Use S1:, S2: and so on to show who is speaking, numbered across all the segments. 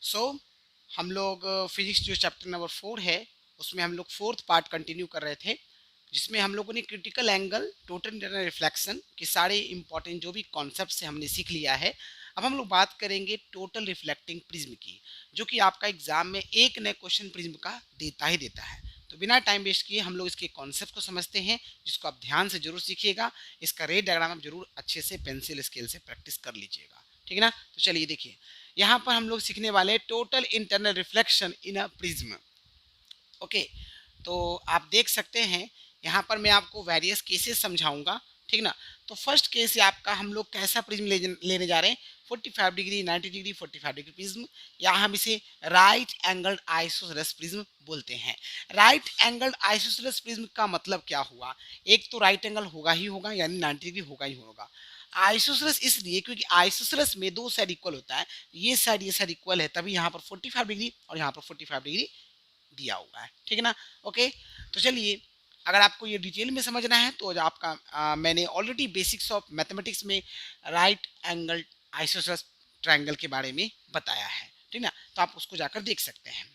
S1: सो हम लोग फिजिक्स जो चैप्टर नंबर 4 है उसमें हम लोग फोर्थ पार्ट कंटिन्यू कर रहे थे, जिसमें हम लोगों ने critical angle, total internal reflection के सारे इंपॉर्टेंट जो भी कॉन्सेप्ट से हमने सीख लिया है। अब हम लोग बात करेंगे टोटल रिफ्लेक्टिंग प्रिज्म की, जो कि आपका एग्जाम में एक नए क्वेश्चन प्रिज्म का देता ही देता है। तो बिना टाइम वेस्ट किए हम लोग इसके कॉन्सेप्ट को समझते हैं, जिसको आप ध्यान से जरूर सीखिएगा। इसका रे डायग्राम आप जरूर अच्छे से पेंसिल स्केल से प्रैक्टिस कर लीजिएगा, ठीक है ना। तो चलिए देखिए, यहाँ पर हम लोग सीखने वाले total internal reflection in a prism. Okay, तो आप देख सकते हैं यहाँ पर मैं आपको वेरियस केसेस समझाऊंगा, ठीक ना। तो फर्स्ट केस आपका हम लोग कैसा प्रिज्म लेने जा रहे हैं, 45 डिग्री, 90 डिग्री, 45 डिग्री प्रिज्म, या हम इसे राइट एंगल्ड आइसोसेलेस प्रिज्म बोलते हैं। राइट एंगल्ड आइसोसेलेस प्रिज्म का मतलब क्या हुआ, एक तो राइट एंगल होगा ही होगा, यानी 90 डिग्री होगा ही होगा। आइसोसेलेस इसलिए क्योंकि आइसोसेलेस में दो साइड इक्वल होता है, ये साइड इक्वल है, तभी यहाँ पर 45 डिग्री और यहाँ पर 45 डिग्री दिया हुआ है, ठीक है ना। ओके, तो चलिए, अगर आपको ये डिटेल में समझना है तो आपका मैंने ऑलरेडी बेसिक्स ऑफ मैथमेटिक्स में राइट एंगल आइसोसेलेस ट्रायंगल के बारे में बताया है, ठीक ना। तो आप उसको जाकर देख सकते हैं।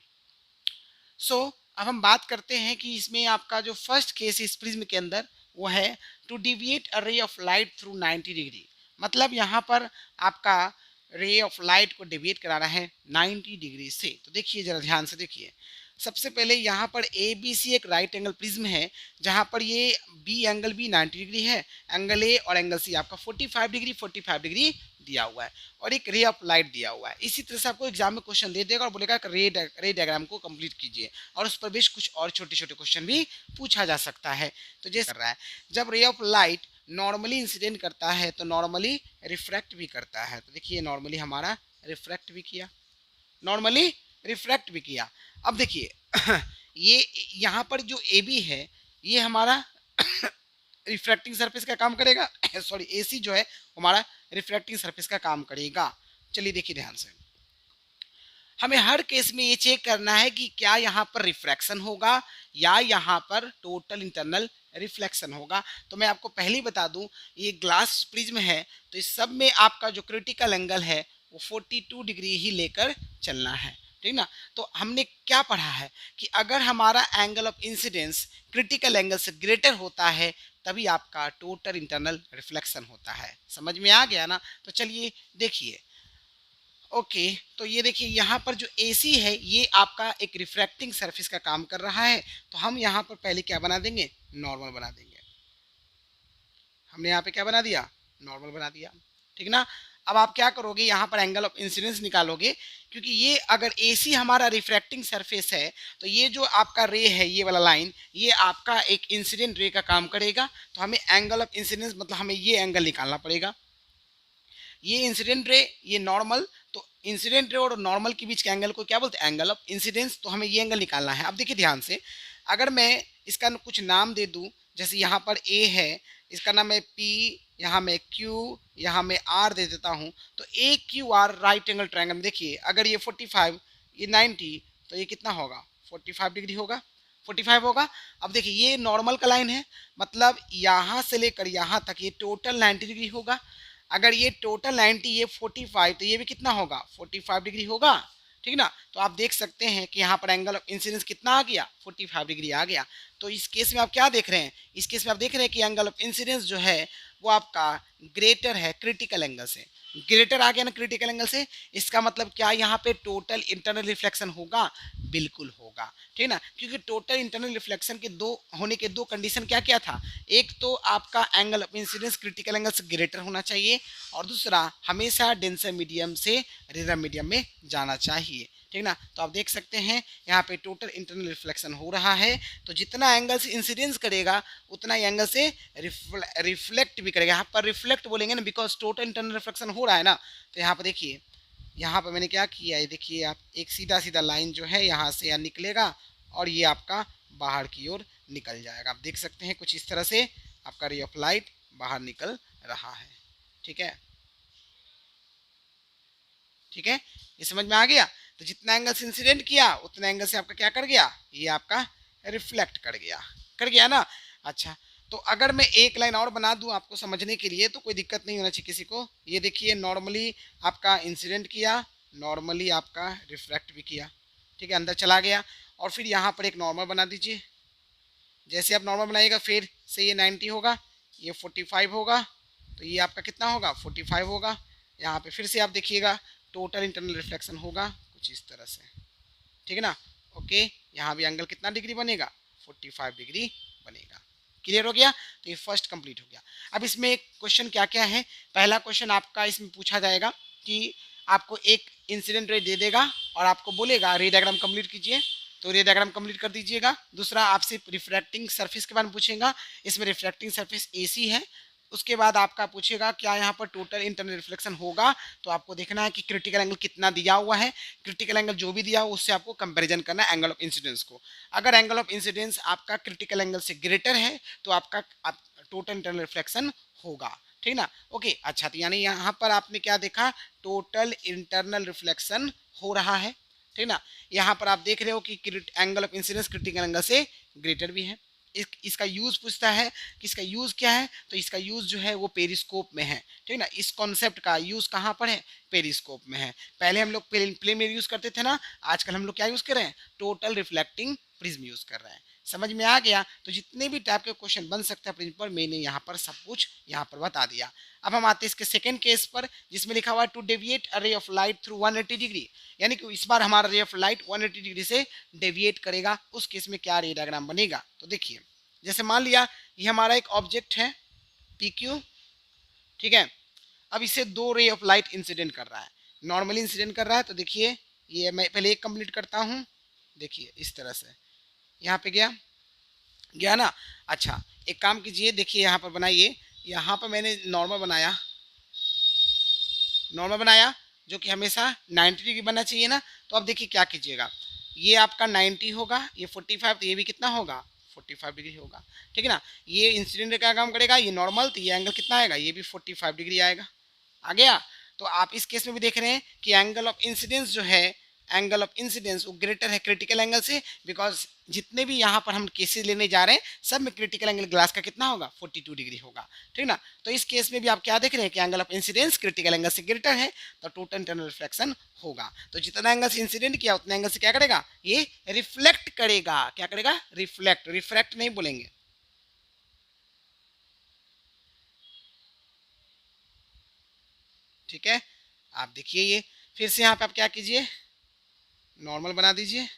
S1: अब हम बात करते हैं कि इसमें आपका जो फर्स्ट केस इस प्रिज्म के अंदर वो है to deviate a ray of light through 90 degree. मतलब यहाँ पर आपका रे ऑफ लाइट को डिविएट कराना है 90 डिग्री से। तो देखिए, जरा ध्यान से देखिए, सबसे पहले यहाँ पर ए बी सी एक राइट एंगल प्रिज्म है, जहाँ पर ये बी एंगल बी 90 डिग्री है, एंगल ए और एंगल सी आपका 45 डिग्री 45 डिग्री दिया हुआ है, और एक रे ऑफ लाइट दिया हुआ है। इसी तरह से आपको एग्जाम में क्वेश्चन दे देगा और बोलेगा रे डायग्राम को कंप्लीट कीजिए, और उस पर भी कुछ और छोटे छोटे क्वेश्चन भी पूछा जा सकता है। तो जैसे कर रहा है, जब ray of light normally incident करता है तो नॉर्मली रिफ्रैक्ट भी करता है। तो देखिए, नॉर्मली हमारा रिफ्रैक्ट भी किया, नॉर्मली रिफ्रैक्ट भी किया। अब देखिए ये यहाँ पर जो ए बी है ये हमारा रिफ्रैक्टिंग सरफेस का काम करेगा सॉरी, ए सी जो है हमारा रिफ्रैक्टिंग सरफेस का काम करेगा। चलिए देखिए ध्यान से, हमें हर केस में ये चेक करना है कि क्या यहाँ पर रिफ्रैक्शन होगा या यहाँ पर टोटल इंटरनल रिफ्लेक्शन होगा। तो मैं आपको पहले ही बता दूं, ये ग्लास प्रिज्म है, तो इस सब में आपका जो क्रिटिकल एंगल है वो 42 डिग्री ही लेकर चलना है, ठीक ना। तो हमने क्या पढ़ा है कि अगर हमारा angle of incidence critical angle से ग्रेटर होता है तभी आपका टोटल इंटरनल रिफ्लेक्शन होता है। समझ में आ गया ना। तो चलिए देखिए, ओके, तो ये देखिए यहाँ पर जो AC है ये आपका एक रिफ्रैक्टिंग सरफेस का काम कर रहा है। तो हम यहाँ पर पहले क्या बना देंगे, नॉर्मल बना देंगे। हमने यहाँ पे क्या बना दिया, नॉर्मल बना दिया, ठीक ना। अब आप क्या करोगे, यहाँ पर एंगल ऑफ इंसिडेंस निकालोगे, क्योंकि ये अगर AC हमारा रिफ्रैक्टिंग सरफेस है तो ये जो आपका रे है, ये वाला लाइन, ये आपका एक इंसिडेंट रे का काम करेगा। तो हमें एंगल ऑफ इंसिडेंस मतलब हमें ये एंगल निकालना पड़ेगा, ये इंसिडेंट रे, ये नॉर्मल। तो इंसिडेंट रे और नॉर्मल के बीच के एंगल को क्या बोलते हैं, एंगल ऑफ इंसिडेंस। तो हमें ये एंगल निकालना है। अब देखिए ध्यान से, अगर मैं इसका कुछ नाम दे दूं, जैसे यहाँ पर ए है, इसका नाम है पी, यहाँ में क्यू, यहाँ में आर दे देता हूँ। तो A Q R right angle triangle. देखिए, अगर ये 45, ये 90, तो ये कितना होगा, 45 डिग्री होगा, 45 होगा। अब देखिए, ये नॉर्मल का लाइन है, मतलब यहाँ से लेकर यहाँ तक ये टोटल 90 डिग्री होगा। अगर ये टोटल 90, ये 45, तो ये भी कितना होगा, 45 डिग्री होगा, ठीक ना। तो आप देख सकते हैं कि यहाँ पर एंगल ऑफ इंसिडेंस कितना आ गया, 45 डिग्री आ गया। तो इस केस में आप क्या देख रहे हैं, इस केस में आप देख रहे हैं कि एंगल ऑफ इंसिडेंस जो है वो आपका ग्रेटर है क्रिटिकल एंगल से। ग्रेटर आ गया ना क्रिटिकल एंगल से, इसका मतलब क्या, यहाँ पे टोटल इंटरनल रिफ्लेक्शन होगा, बिल्कुल होगा, ठीक ना। क्योंकि टोटल इंटरनल रिफ्लेक्शन के दो होने के दो कंडीशन क्या क्या था, एक तो आपका angle of incidence critical angle से ग्रेटर होना चाहिए, और दूसरा हमेशा डेंसर मीडियम से रेयर मीडियम में जाना चाहिए, ठीक ना। तो आप देख सकते हैं यहाँ पे टोटल इंटरनल रिफ्लेक्शन हो रहा है। तो जितना एंगल से इंसिडेंस करेगा उतना ही एंगल से रिफ्लेक्ट भी करेगा। यहाँ पर रिफ्लेक्ट बोलेंगे ना, बिकॉज टोटल इंटरनल रिफ्लेक्शन हो रहा है ना। तो यहाँ पर देखिए, यहाँ पर मैंने क्या किया है, देखिए आप, एक सीधा सीधा लाइन जो है यहाँ से यहाँ निकलेगा और ये आपका बाहर की ओर निकल जाएगा। आप देख सकते हैं कुछ इस तरह से आपका रे ऑफ लाइट बाहर निकल रहा है, ठीक है, ठीक है, ये समझ में आ गया। तो जितना एंगल से इंसिडेंट किया उतना एंगल से आपका क्या कर गया, ये आपका रिफ्लेक्ट कर गया ना। अच्छा, तो अगर मैं एक लाइन और बना दूं आपको समझने के लिए तो कोई दिक्कत नहीं होना चाहिए किसी को। ये देखिए, नॉर्मली आपका इंसिडेंट किया, नॉर्मली आपका रिफ्रैक्ट भी किया, ठीक है, अंदर चला गया। और फिर यहाँ पर एक नॉर्मल बना दीजिए। जैसे आप नॉर्मल बनाइएगा फिर से ये 90 होगा, ये 45 होगा, तो ये आपका कितना होगा 45 होगा। यहाँ पे फिर से आप देखिएगा टोटल इंटरनल रिफ्लेक्शन होगा कुछ इस तरह से, ठीक है ना। ओके, यहाँ भी एंगल कितना डिग्री बनेगा 45 डिग्री बनेगा। क्लियर हो गया। तो ये फर्स्ट कंप्लीट हो गया। अब इसमें एक क्वेश्चन क्या क्या है। पहला क्वेश्चन आपका इसमें पूछा जाएगा कि आपको एक इंसिडेंट रे दे देगा और आपको बोलेगा रे डायग्राम कंप्लीट कीजिए, तो रे डायग्राम कंप्लीट कर दीजिएगा। दूसरा आपसे रिफ्रैक्टिंग सरफेस के बारे में पूछेगा, इसमें रिफ्रैक्टिंग सरफेस एसी है। उसके बाद आपका पूछेगा क्या यहाँ पर टोटल इंटरनल रिफ्लेक्शन होगा, तो आपको देखना है कि क्रिटिकल एंगल कितना दिया हुआ है। क्रिटिकल एंगल जो भी दिया हो उससे आपको कंपैरिजन करना है एंगल ऑफ इंसिडेंस को। अगर एंगल ऑफ इंसिडेंस आपका क्रिटिकल एंगल से ग्रेटर है तो आपका टोटल इंटरनल रिफ्लेक्शन होगा, ठीक ना। ओके, अच्छा, तो यानी यहाँ पर आपने क्या देखा, टोटल इंटरनल रिफ्लेक्शन हो रहा है, ठीक ना। यहाँ पर आप देख रहे हो कि angle of incidence critical angle से ग्रेटर भी है। इसका यूज पूछता है कि इसका यूज क्या है, तो इसका यूज जो है वो पेरिस्कोप में है, ठीक ना। इस कॉन्सेप्ट का यूज कहाँ पर है, पेरिस्कोप में है। पहले हम लोग प्लेन में यूज करते थे ना, आजकल हम लोग क्या यूज कर रहे हैं, टोटल रिफ्लेक्टिंग प्रिज्म यूज कर रहे हैं। समझ में आ गया। तो जितने भी टाइप के क्वेश्चन बन सकते हैं प्रिज्म पर, मैंने यहाँ पर सब कुछ यहाँ पर बता दिया। अब हम आते हैं इसके सेकंड केस पर, जिसमें लिखा हुआ है to deviate a ray of light through 180 degree, यानी कि इस बार हमारा रे ऑफ लाइट 180 डिग्री से डेविएट करेगा। उस केस में क्या रे डायग्राम बनेगा, तो देखिए जैसे मान लिया ये हमारा एक ऑब्जेक्ट है पी क्यू, ठीक है। अब इसे दो रे ऑफ लाइट इंसिडेंट कर रहा है, नॉर्मली इंसिडेंट कर रहा है। तो देखिए ये मैं पहले एक कंप्लीट करता हूँ, देखिए इस तरह से यहाँ पे गया गया ना। अच्छा, एक काम कीजिए, देखिए यहाँ पर बनाइए, यहाँ पर मैंने नॉर्मल बनाया जो कि हमेशा 90 डिग्री बनना चाहिए ना। तो अब देखिए क्या कीजिएगा, ये आपका 90 होगा, ये 45, तो ये भी कितना होगा 45 डिग्री होगा, ठीक है ना। ये इंसिडेंट का काम करेगा, ये नॉर्मल, तो ये एंगल कितना आएगा, ये भी 45 डिग्री आएगा। आ गया। तो आप इस केस में भी देख रहे हैं कि एंगल ऑफ इंसिडेंस जो है, एंगल ऑफ इंसिडेंस वो ग्रेटर है क्रिटिकल एंगल से, बिकॉज जितने भी यहाँ पर हम केसेस लेने जा रहे हैं सब में क्रिटिकल एंगल ग्लास का कितना होगा 42 डिग्री होगा, ठीक ना। तो इस केस में भी आप क्या देख रहे हैं कि angle of incidence critical angle से ग्रेटर है, तो टोटल इंटरनल रिफ्लेक्शन होगा। तो जितना एंगल से इंसिडेंट किया उतना एंगल से क्या करेगा, ये रिफ्लेक्ट करेगा। क्या करेगा, रिफ्लेक्ट, रिफ्रैक्ट नहीं बोलेंगे। ठीक है, आप देखिए ये फिर से यहाँ पे आप क्या कीजिए, नॉर्मल बना दीजिए,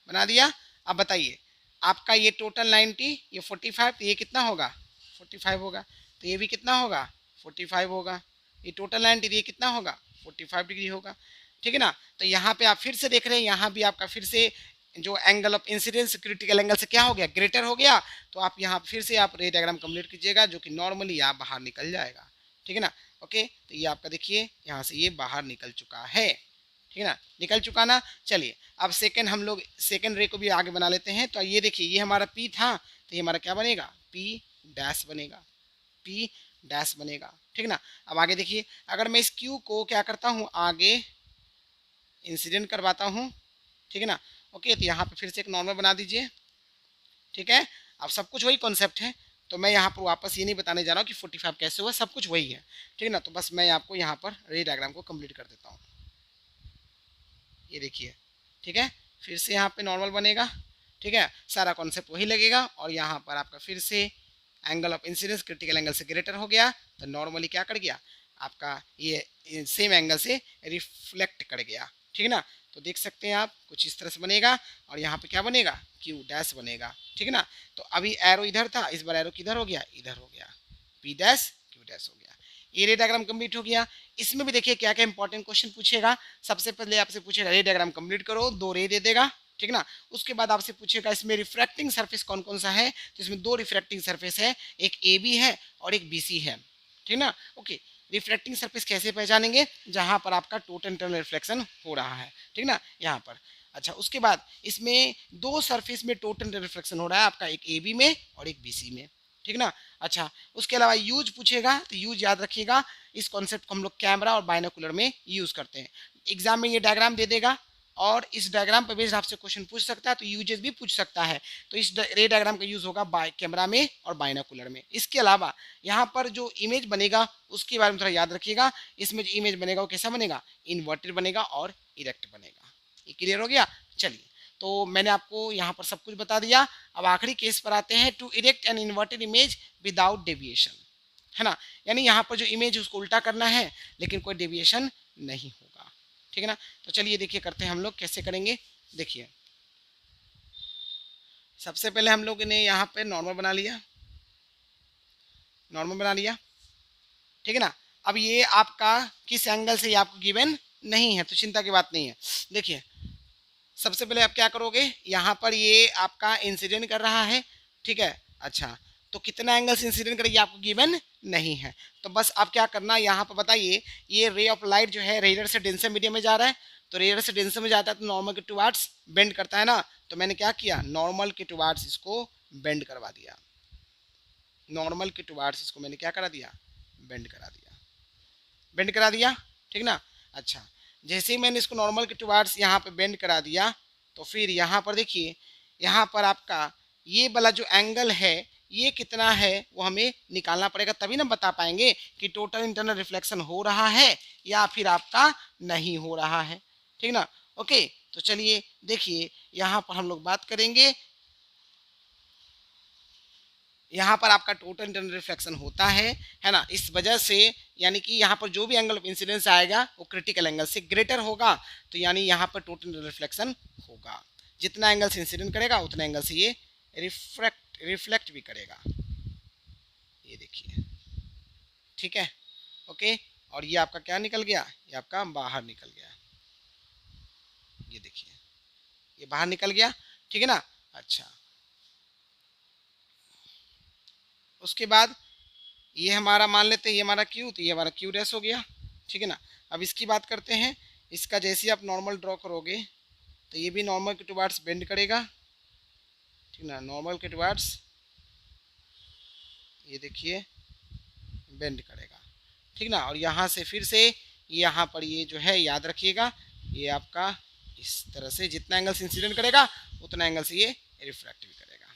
S1: बना दिया। अब बताइए आपका ये टोटल 90, ये 45, तो ये कितना होगा 45 होगा, तो ये भी कितना होगा 45 होगा। ये टोटल 90, तो ये कितना होगा 45 डिग्री होगा, ठीक है ना। तो यहाँ पे आप फिर से देख रहे हैं, यहाँ भी आपका फिर से जो angle of incidence critical angle से क्या हो गया, ग्रेटर हो गया। तो आप यहाँ फिर से आप रे डायग्राम कंप्लीट कीजिएगा, जो कि नॉर्मली आप बाहर निकल जाएगा, ठीक है ना। ओके, तो ये आपका देखिए यहाँ से ये बाहर निकल चुका है, ठीक है ना, निकल चुका ना। चलिए अब सेकंड हम लोग सेकंड रे को भी आगे बना लेते हैं। तो ये देखिए ये हमारा पी था, तो ये हमारा क्या बनेगा, पी डैश बनेगा, पी डैश बनेगा, ठीक है ना। अब आगे देखिए, अगर मैं इस क्यू को क्या करता हूँ, आगे इंसिडेंट करवाता हूँ, ठीक है ना। ओके, तो यहाँ पे फिर से एक नॉर्मल बना दीजिए, ठीक है। अब सब कुछ वही कॉन्सेप्ट है, तो मैं यहाँ पर वापस ये नहीं बताने जा रहा हूँ कि 45 कैसे हुआ, सब कुछ वही है, ठीक है ना। तो बस मैं आपको यहाँ पर रे डायग्राम को कंप्लीट कर देता हूँ। ये देखिए, ठीक है, फिर से यहाँ पे नॉर्मल बनेगा, ठीक है, सारा कॉन्सेप्ट वही लगेगा। और यहाँ पर आपका फिर से angle of incidence critical angle से ग्रेटर हो गया, तो नॉर्मली क्या कर गया आपका, ये सेम एंगल से रिफ्लेक्ट कर गया, ठीक है ना। तो देख सकते हैं आप कुछ इस तरह से बनेगा, और यहाँ पे क्या बनेगा, क्यू डैश बनेगा, ठीक है ना। तो अभी एरो इधर था, इस बार एरो किधर हो गया, इधर हो गया, पी डैश क्यू डैश हो गया। ये रे डायग्राम कंप्लीट हो गया। इसमें भी देखिए क्या क्या इंपॉर्टेंट क्वेश्चन पूछेगा। सबसे पहले आपसे पूछेगा रे डायग्राम कंप्लीट करो, दो रे दे देगा, ठीक ना। उसके बाद आपसे पूछेगा इसमें रिफ्रैक्टिंग सरफेस कौन कौन सा है, तो इसमें दो रिफ्रैक्टिंग सरफेस है, एक ए बी है और एक बी सी है, ठीक ना। ओके, रिफ्रैक्टिंग सरफेस कैसे पहचानेंगे, जहां पर आपका टोटल इंटरनल रिफ्लेक्शन हो रहा है, ठीक ना, यहाँ पर। अच्छा, उसके बाद इसमें दो सरफेस में टोटल रिफ्लेक्शन हो रहा है आपका, एक ए बी में और एक बी सी में, ठीक ना। अच्छा, उसके अलावा यूज पूछेगा, तो यूज याद रखिएगा, इस कॉन्सेप्ट को हम लोग कैमरा और बाइनोकुलर में यूज करते हैं। एग्जाम में ये डायग्राम दे देगा और इस डायग्राम पर बेस्ड आपसे क्वेश्चन पूछ सकता है, तो यूजेस भी पूछ सकता है। तो इस रे डायग्राम का यूज होगा कैमरा में और बाइनोकुलर में। इसके अलावा यहाँ पर जो इमेज बनेगा उसके बारे में थोड़ा याद रखिएगा। इसमें जो इमेज बनेगा वो कैसा बनेगा, इन्वर्टेड बनेगा और इरेक्ट बनेगा। ये क्लियर हो गया। चलिए, तो मैंने आपको यहाँ पर सब कुछ बता दिया। अब आखिरी केस पर आते हैं, to erect an inverted image without deviation, है ना। यानी यहाँ पर जो इमेज है उसको उल्टा करना है लेकिन कोई डेविएशन नहीं होगा, ठीक है ना। तो चलिए देखिए करते हैं हम लोग कैसे करेंगे। देखिए सबसे पहले हम लोग ने यहाँ पे नॉर्मल बना लिया, नॉर्मल बना लिया, ठीक है ना। अब ये आपका किस एंगल से ये आपको गिवन नहीं है तो चिंता की बात नहीं है। देखिए सबसे पहले आप क्या करोगे, यहाँ पर ये आपका इंसिडेंट कर रहा है, ठीक है। अच्छा, तो कितना एंगल से इंसिडेंट करेगी आपको गिवन नहीं है। तो बस आप क्या करना, यहाँ पर बताइए, ये रे ऑफ लाइट जो है रेडर से डेंसर मीडियम में जा रहा है, तो रेडर से डेंसर में जाता है तो नॉर्मल के टुवार्ड्स बेंड करता है ना। तो मैंने क्या किया, नॉर्मल के टुवार्ड्स इसको बेंड करवा दिया, नॉर्मल के टुवार्ड्स इसको मैंने क्या करा दिया, बेंड करा दिया, बेंड करा दिया, ठीक ना। अच्छा, जैसे ही मैंने इसको नॉर्मल के टुवार्ड्स यहाँ पे बेंड करा दिया, तो फिर यहाँ पर देखिए, यहाँ पर आपका ये वाला जो एंगल है ये कितना है वो हमें निकालना पड़ेगा, तभी ना बता पाएंगे कि टोटल इंटरनल रिफ्लेक्शन हो रहा है या फिर आपका नहीं हो रहा है, ठीक ना। ओके, तो चलिए देखिए यहाँ पर हम लोग बात करेंगे, यहाँ पर आपका टोटल इंटरनल रिफ्लेक्शन होता है ना। इस वजह से यानी कि यहाँ पर जो भी एंगल ऑफ इंसिडेंस आएगा वो क्रिटिकल एंगल से ग्रेटर होगा, तो यानी यहाँ पर टोटल इंटरनल रिफ्लेक्शन होगा। जितना एंगल से इंसिडेंट करेगा उतना एंगल से ये रिफ्लेक्ट भी करेगा, ये देखिए, ठीक है। ओके, और ये आपका क्या निकल गया, ये आपका बाहर निकल गया, ये देखिए ये बाहर निकल गया, ठीक है ना। अच्छा, उसके बाद ये हमारा मान लेते हैं ये हमारा क्यू, तो ये हमारा क्यू डैश हो गया, ठीक है ना। अब इसकी बात करते हैं, इसका जैसे ही आप नॉर्मल ड्रॉ करोगे तो ये भी नॉर्मल के टुवार्ड्स बेंड करेगा, ठीक ना, नॉर्मल के टुवार्ड्स ये देखिए बेंड करेगा, ठीक ना। और यहाँ से फिर से यहाँ पर ये जो है याद रखिएगा, ये आपका इस तरह से जितना एंगल से इंसिडेंट करेगा उतना एंगल से ये रिफ्रैक्ट भी करेगा,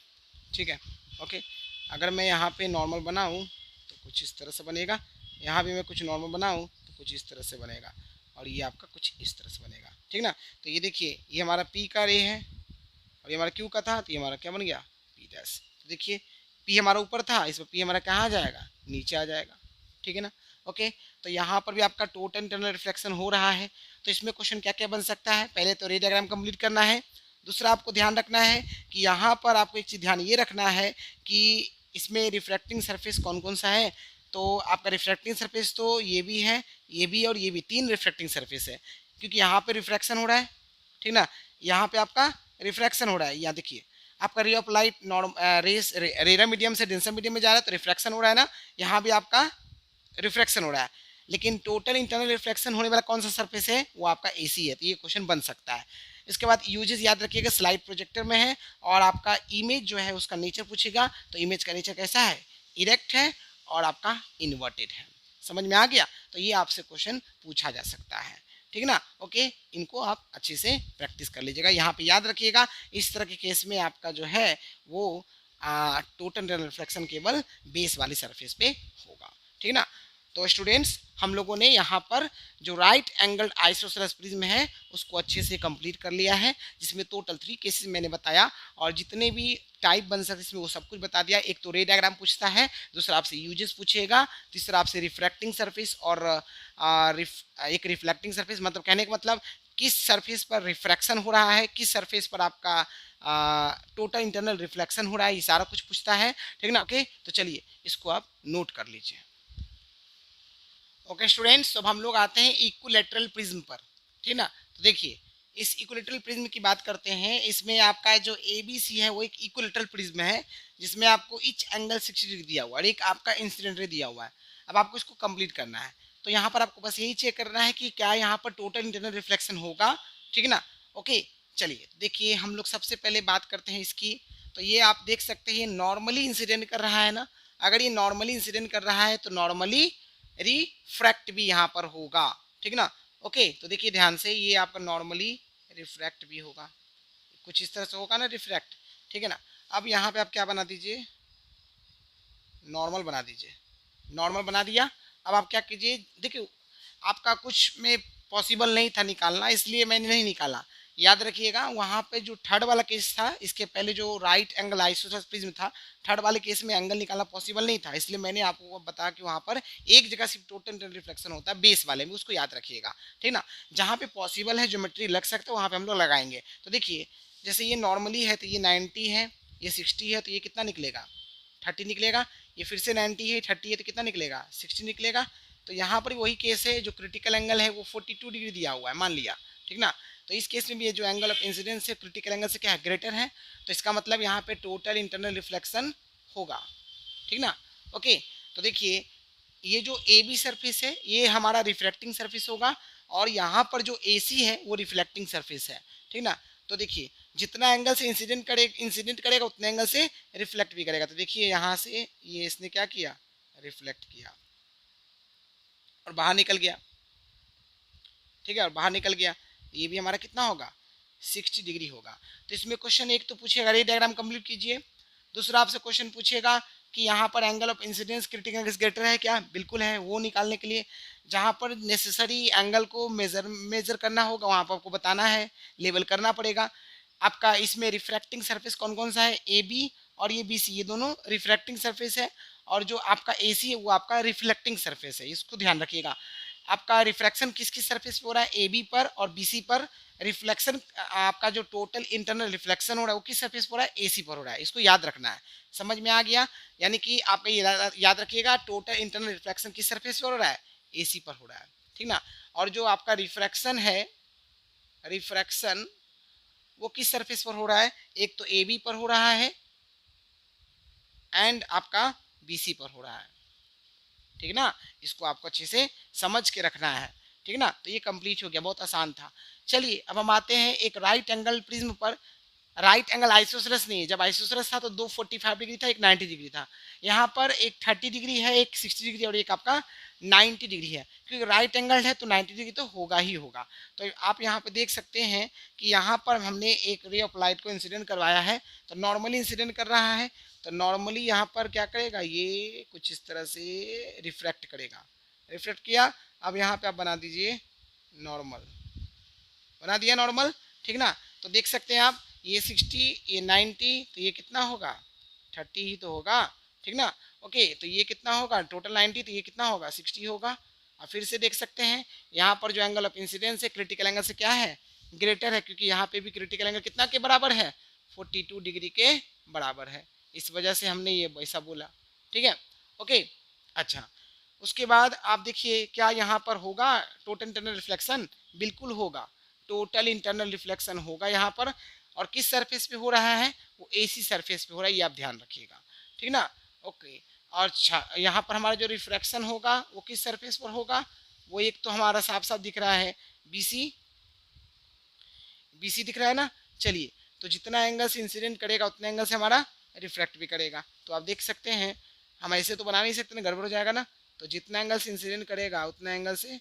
S1: ठीक है। ओके, अगर मैं यहाँ पे नॉर्मल बनाऊँ तो कुछ इस तरह से बनेगा, यहाँ भी मैं कुछ नॉर्मल बनाऊँ तो कुछ इस तरह से बनेगा, और ये आपका कुछ इस तरह से बनेगा, ठीक ना। तो ये देखिए ये हमारा पी का रे है और ये हमारा क्यू का था, तो ये हमारा क्या बन गया, पी डैश। तो देखिए पी हमारा ऊपर था, इसमें पी हमारा कहाँ आ जाएगा, नीचे आ जाएगा, ठीक है ना। ओके, तो यहाँ पर भी आपका टोटल इंटरनल रिफ्लेक्शन हो रहा है। तो इसमें क्वेश्चन क्या क्या बन सकता है, पहले तो रे डायग्राम कंप्लीट करना है, दूसरा आपको ध्यान रखना है कि यहाँ पर आपको एक चीज़ ध्यान ये रखना है कि इसमें रिफ्रैक्टिंग सरफेस कौन कौन सा है। तो आपका रिफ्रैक्टिंग सरफेस तो ये भी है, ये भी और ये भी, तीन रिफ्रैक्टिंग सरफेस है, क्योंकि यहाँ पे रिफ्रैक्शन हो रहा है, ठीक ना। यहाँ पे आपका रिफ्रैक्शन हो रहा है, यहाँ देखिए आपका ray of light rays RERA medium से डेंसर मीडियम में जा रहा है तो रिफ्रैक्शन हो रहा है ना, यहाँ भी आपका रिफ्रैक्शन हो रहा है। लेकिन टोटल इंटरनल रिफ्लेक्शन होने वाला कौन सा सरफेस है, वो आपका एसी है, तो ये क्वेश्चन बन सकता है। इसके बाद यूजेस याद रखिएगा, स्लाइड प्रोजेक्टर में है, और आपका इमेज जो है उसका नेचर पूछेगा, तो इमेज का नेचर कैसा है, इरेक्ट है और आपका इन्वर्टेड है। समझ में आ गया, तो ये आपसे क्वेश्चन पूछा जा सकता है, ठीक है ना। ओके, इनको आप अच्छे से प्रैक्टिस कर लीजिएगा। यहाँ पे याद रखिएगा इस तरह के केस में आपका जो है वो टोटल इंटरनल रिफ्लेक्शन केवल बेस वाली सरफेस पे होगा, ठीक है ना। तो स्टूडेंट्स हम लोगों ने यहाँ पर जो राइट एंगल्ड आइसोसेलेस प्रिज्म है उसको अच्छे से कंप्लीट कर लिया है, जिसमें टोटल 3 केसेस मैंने बताया, और जितने भी टाइप बन सकते इसमें वो सब कुछ बता दिया। एक तो रे डायग्राम पूछता है, दूसरा आपसे यूजेस पूछेगा, तीसरा आपसे रिफ्रैक्टिंग सरफेस और एक रिफ्लेक्टिंग सरफेस, मतलब कहने का मतलब किस सरफेस पर रिफ्रैक्शन हो रहा है, किस सरफेस पर आपका टोटल इंटरनल रिफ्लेक्शन हो रहा है, ये सारा कुछ पूछता है, ठीक है ना। ओके, तो चलिए इसको आप नोट कर लीजिए। ओके स्टूडेंट्स, तो अब हम लोग आते हैं इक्विलैटरल प्रिज्म पर, ठीक ना। तो देखिए इस इक्विलैटरल प्रिज्म की बात करते हैं, इसमें आपका जो ABC है वो एक इक्विलैटरल प्रिज्म है, जिसमें आपको ईच एंगल 60 डिग्री दिया हुआ है और एक आपका इंसिडेंट रे दिया हुआ है। अब आपको इसको कंप्लीट करना है, तो यहाँ पर आपको बस यही चेक करना है कि क्या यहाँ पर टोटल इंटरनल रिफ्लेक्शन होगा, ठीक है ना। ओके, चलिए देखिए हम लोग सबसे पहले बात करते हैं इसकी। तो ये आप देख सकते हैं नॉर्मली इंसिडेंट कर रहा है ना, अगर ये नॉर्मली इंसिडेंट कर रहा है तो नॉर्मली रिफ्रैक्ट भी यहाँ पर होगा, ठीक ना। ओके, तो देखिए ध्यान से, ये आपका नॉर्मली रिफ्रैक्ट भी होगा, कुछ इस तरह से होगा ना रिफ्रैक्ट, ठीक है ना। अब यहाँ पे आप क्या बना दीजिए, नॉर्मल बना दीजिए, नॉर्मल बना दिया। अब आप क्या कीजिए, देखिए आपका कुछ में पॉसिबल नहीं था निकालना, इसलिए मैंने नहीं निकाला। याद रखिएगा वहाँ पे जो थर्ड वाला केस था, इसके पहले जो राइट एंगल आइसोसेलेस प्रिज्म था, थर्ड वाले केस में एंगल निकालना पॉसिबल नहीं था, इसलिए मैंने आपको बताया कि वहाँ पर एक जगह सिर्फ टोटल इंटरनल रिफ्लेक्शन होता है बेस वाले में, उसको याद रखिएगा, ठीक ना। जहाँ पे पॉसिबल है ज्योमेट्री लग सकता है वहाँ पे हम लोग लगाएंगे। तो देखिए जैसे ये नॉर्मली है तो ये 90 है, ये 60 है, तो ये कितना निकलेगा 30 निकलेगा। ये फिर से 90 है, 30 है, तो कितना निकलेगा 60 निकलेगा। तो यहाँ पर वही केस है, जो क्रिटिकल एंगल है वो 42 डिग्री दिया हुआ है मान लिया, ठीक ना। तो इस केस में भी ये जो एंगल ऑफ इंसिडेंस है क्रिटिकल एंगल से क्या है, ग्रेटर है, तो इसका मतलब यहाँ पे टोटल इंटरनल रिफ्लेक्शन होगा, ठीक ना। ओके, तो देखिए ये जो ए बी सरफेस है ये हमारा रिफ्लेक्टिंग सरफेस होगा, और यहाँ पर जो ए सी है वो रिफ्लेक्टिंग सरफेस है, ठीक ना। तो देखिए जितना एंगल से इंसिडेंट करेगा उतने एंगल से रिफ्लेक्ट भी करेगा। तो देखिए यहाँ से ये इसने क्या किया, रिफ्लेक्ट किया और बाहर निकल गया, ठीक है, और बाहर निकल गया। ये भी हमारा कितना होगा 60 डिग्री होगा। तो इसमें क्वेश्चन एक तो पूछेगा, रे डायग्राम कंप्लीट कीजिए। दूसरा आपसे क्वेश्चन पूछेगा कि यहाँ पर angle of incidence critical angle greater है क्या, बिल्कुल है। वो निकालने के लिए जहाँ पर नेसेसरी एंगल को मेजर करना होगा वहाँ पर आपको बताना है, लेवल करना पड़ेगा। आपका इसमें रिफ्रैक्टिंग सरफेस कौन कौन सा है, ए बी और ये बी सी, ये दोनों रिफ्रैक्टिंग सरफेस है, और जो आपका ए सी है वो आपका रिफ्लेक्टिंग सरफेस है, इसको ध्यान रखिएगा। आपका रिफ्रैक्शन किस किस सरफेस पे हो रहा है, ए बी पर और बी सी पर। रिफ्लेक्शन आपका जो टोटल इंटरनल रिफ्लेक्शन हो रहा है वो किस सरफेस पर हो रहा है, ए सी पर हो रहा है, इसको याद रखना है। समझ में आ गया, यानी कि आप ये याद रखिएगा टोटल इंटरनल रिफ्लेक्शन किस सरफेस पर हो रहा है, ए सी पर हो रहा है, ठीक ना। और जो आपका रिफ्रैक्शन है, रिफ्रैक्शन वो किस सरफेस पर हो रहा है, एक तो ए बी पर हो रहा है एंड आपका बी सी पर हो रहा है, ठीक ना। इसको आपको अच्छे से समझ के रखना है, ठीक ना। तो ये कंप्लीट हो गया, बहुत आसान था। चलिए अब हम आते हैं एक राइट एंगल प्रिज्म पर। राइट एंगल आइसोसेलेस नहीं है, जब आइसोसेलेस था तो दो 45 डिग्री था, एक 90 डिग्री था। यहाँ पर एक 30 डिग्री है, एक 60 डिग्री और एक आपका 90 डिग्री है, क्योंकि राइट एंगल है तो 90 डिग्री तो होगा ही होगा। तो आप यहाँ पे देख सकते हैं कि यहाँ पर हमने एक रे ऑफ लाइट को इंसिडेंट करवाया है, तो नॉर्मली इंसिडेंट कर रहा है, तो नॉर्मली यहाँ पर क्या करेगा, ये कुछ इस तरह से रिफ्रैक्ट करेगा। रिफ्रैक्ट किया, अब यहाँ पे आप बना दीजिए नॉर्मल, बना दिया नॉर्मल, ठीक ना। तो देख सकते हैं आप ये 60 ये 90, तो ये कितना होगा 30 ही तो होगा, ठीक ना। ओके, तो ये कितना होगा टोटल 90, तो ये कितना होगा 60 होगा। अब फिर से देख सकते हैं यहाँ पर जो एंगल ऑफ इंसिडेंस है क्रिटिकल एंगल से क्या है, ग्रेटर है, क्योंकि यहाँ पे भी क्रिटिकल एंगल कितना के बराबर है, 42 डिग्री के बराबर है, इस वजह से हमने ये ऐसा बोला, ठीक है। ओके, अच्छा उसके बाद आप देखिए क्या यहाँ पर होगा टोटल इंटरनल रिफ्लेक्शन, बिल्कुल होगा, टोटल इंटरनल रिफ्लेक्शन होगा यहाँ पर। और किस सरफेस पे हो रहा है, वो एसी सरफेस पे हो रहा है, ये आप ध्यान रखिएगा, ठीक ना। ओके, और अच्छा यहाँ पर हमारा जो रिफ्रैक्शन होगा वो किस सरफेस पर होगा, वो एक तो हमारा साफ साफ दिख रहा है बीसी, बीसी दिख रहा है ना। चलिए, तो जितना एंगल से इंसिडेंट करेगा उतने एंगल से हमारा रिफ्रैक्ट भी करेगा। तो आप देख सकते हैं हम ऐसे तो बना नहीं सकते ना, गड़बड़ हो जाएगा ना। तो जितना एंगल से इंसिडेंट करेगा उतना एंगल से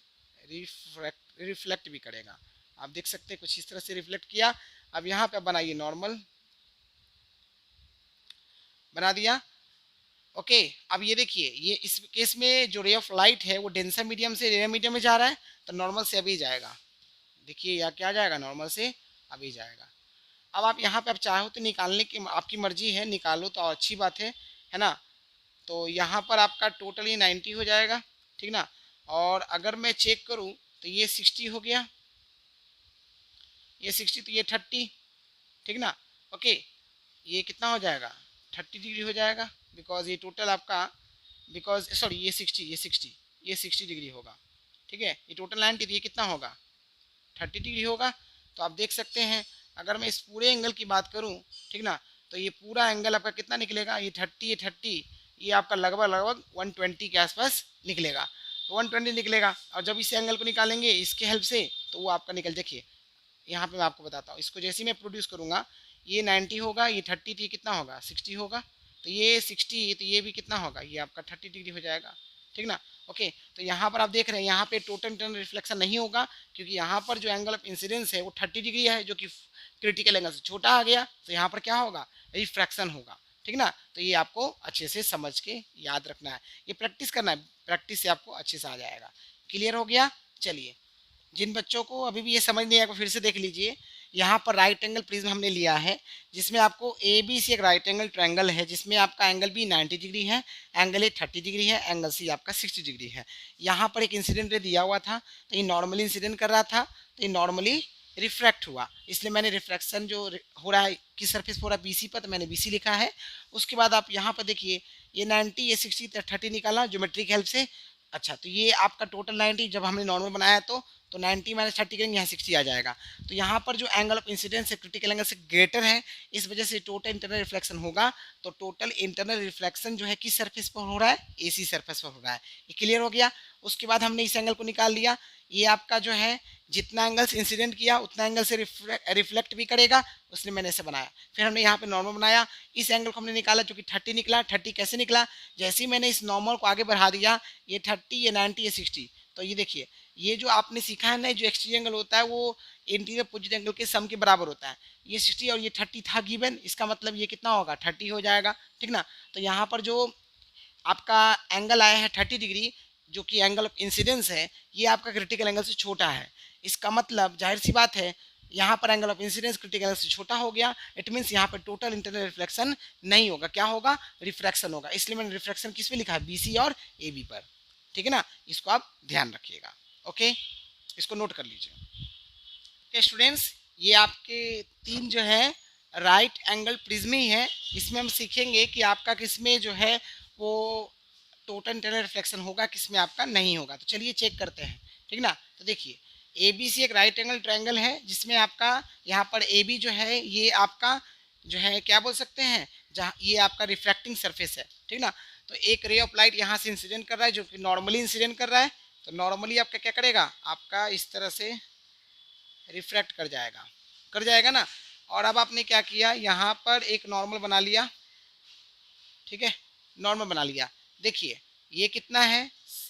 S1: रिफ्लेक्ट भी करेगा। आप देख सकते हैं कुछ इस तरह से रिफ्लेक्ट किया। अब यहाँ पे बनाइए नॉर्मल, बना दिया। ओके, अब ये देखिए ये इस केस में जो रे ऑफ लाइट है वो डेंसर मीडियम से रेयर मीडियम में जा रहा है, तो नॉर्मल से अभी जाएगा। देखिए यहाँ क्या जाएगा, नॉर्मल से अभी जाएगा। अब आप यहाँ पे आप चाहो तो निकालने की आपकी मर्जी है, निकालो तो अच्छी बात है ना। तो यहाँ पर आपका टोटली 90 हो जाएगा, ठीक ना। और अगर मैं चेक करूँ तो ये 60 हो गया, ये 60, तो ये 30, ठीक ना। ओके, ये कितना हो जाएगा 30 डिग्री हो जाएगा, बिकॉज ये टोटल आपका, बिकॉज सॉरी ये 60, ये 60 डिग्री होगा, ठीक है। ये टोटल 90, तो ये कितना होगा 30 डिग्री होगा। तो आप देख सकते हैं अगर मैं इस पूरे एंगल की बात करूं, ठीक ना, तो ये पूरा एंगल आपका कितना निकलेगा, ये 30, ये 30, ये आपका लगभग लगभग 120 के आसपास निकलेगा। तो 120 निकलेगा, और जब इस एंगल को निकालेंगे इसके हेल्प से तो वो आपका निकल, देखिए यहाँ पे मैं आपको बताता हूँ, इसको जैसे ही मैं प्रोड्यूस करूँगा ये 90 होगा, ये 30, तो ये कितना होगा 60 होगा। तो ये 60, तो ये भी कितना होगा, ये आपका 30 डिग्री हो जाएगा, ठीक ना। ओके, तो यहाँ पर आप देख रहे हैं यहाँ पे टोटल इंटरनल रिफ्लेक्शन नहीं होगा, क्योंकि यहाँ पर जो एंगल ऑफ इंसिडेंस है वो 30 डिग्री है, जो कि क्रिटिकल एंगल से छोटा आ गया, तो यहाँ पर क्या होगा, रिफ्रैक्शन होगा। ठीक ना, तो ये आपको अच्छे से समझ के याद रखना है, ये प्रैक्टिस करना है, प्रैक्टिस से आपको अच्छे से आ जाएगा। क्लियर हो गया। चलिए, जिन बच्चों को अभी भी ये समझ नहीं आया फिर से देख लीजिए। यहाँ पर राइट एंगल प्रिज्म हमने लिया है, जिसमें आपको ए बी सी एक राइट एंगल ट्रायंगल है, जिसमें आपका एंगल बी 90 डिग्री है, एंगल ए 30 डिग्री है, एंगल सी आपका 60 डिग्री है। यहाँ पर एक इंसिडेंट रे दिया हुआ था, तो ये नॉर्मली इंसिडेंट कर रहा था, तो ये नॉर्मली रिफ्रैक्ट हुआ, इसलिए मैंने रिफ्रैक्शन जो हो रहा है किस सरफेस पर हो रहा है, बीसी पर, तो मैंने बीसी लिखा है। उसके बाद आप यहाँ पर देखिए, ये 90 ये 60 30 निकाला ज्योमेट्री की हेल्प से। अच्छा, तो ये आपका टोटल 90 जब हमने नॉर्मल बनाया तो 90 माइनस 30 करेंगे, यहाँ 60 आ जाएगा। तो यहाँ पर जो एंगल ऑफ इंसिडेंस है क्रिटिकल एंगल से ग्रेटर है, इस वजह से टोटल इंटरनल रिफ्लेक्शन होगा। तो टोटल इंटरनल रिफ्लेक्शन जो है किस सरफेस पर हो रहा है, एसी सरफेस पर हो रहा है। ये क्लियर हो गया। उसके बाद हमने इस एंगल को निकाल लिया, ये आपका जो है जितना एंगल से इंसिडेंट किया उतना एंगल से रिफ्लेक्ट भी करेगा, उसने मैंने ऐसे बनाया। फिर हमने यहाँ पे नॉर्मल बनाया, इस एंगल को हमने निकाला जो कि 30 निकला। 30 कैसे निकला, जैसे ही मैंने इस नॉर्मल को आगे बढ़ा दिया, ये 30 ये 90 ये 60, तो ये देखिए ये जो आपने सीखा है ना, जो एक्सट्रीम एंगल होता है वो इंटीरियर अपोजिट एंगल के सम के बराबर होता है। ये 60 और ये 30 था गिवन, इसका मतलब ये कितना होगा, 30 हो जाएगा। ठीक ना, तो यहाँ पर जो आपका एंगल आया है 30 डिग्री, जो कि एंगल ऑफ इंसिडेंस है, ये आपका क्रिटिकल एंगल से छोटा है। इसका मतलब जाहिर सी बात है, यहाँ पर angle of incidence critical angle से छोटा हो गया, इट मीन्स यहाँ पर टोटल इंटरनल रिफ्लेक्शन नहीं होगा, क्या होगा, रिफ्रैक्शन होगा। इसलिए मैंने रिफ्रैक्शन किस पे लिखा है, बीसी और ए बी पर। ठीक है ना, इसको आप ध्यान रखिएगा। ओके, इसको नोट कर लीजिए। ओके स्टूडेंट्स, ये आपके तीन जो है राइट एंगल प्रिज्म ही है। इसमें हम सीखेंगे कि आपका किसमें जो है वो टोटल इंटरनल रिफ्लेक्शन होगा, किसमें आपका नहीं होगा। तो चलिए चेक करते हैं। ठीक ना, तो देखिए ए बी सी एक राइट एंगल ट्रायंगल है, जिसमें आपका यहाँ पर ए बी जो है ये आपका जो है क्या बोल सकते हैं, जहाँ ये आपका रिफ्रैक्टिंग सरफेस है। ठीक ना, तो एक रे ऑफ लाइट यहाँ से इंसिडेंट कर रहा है, जो कि नॉर्मली इंसिडेंट कर रहा है। तो नॉर्मली आपका क्या करेगा, आपका इस तरह से रिफ्रैक्ट कर जाएगा ना। और अब आपने क्या किया, यहाँ पर एक नॉर्मल बना लिया। ठीक है, नॉर्मल बना लिया। देखिए ये कितना है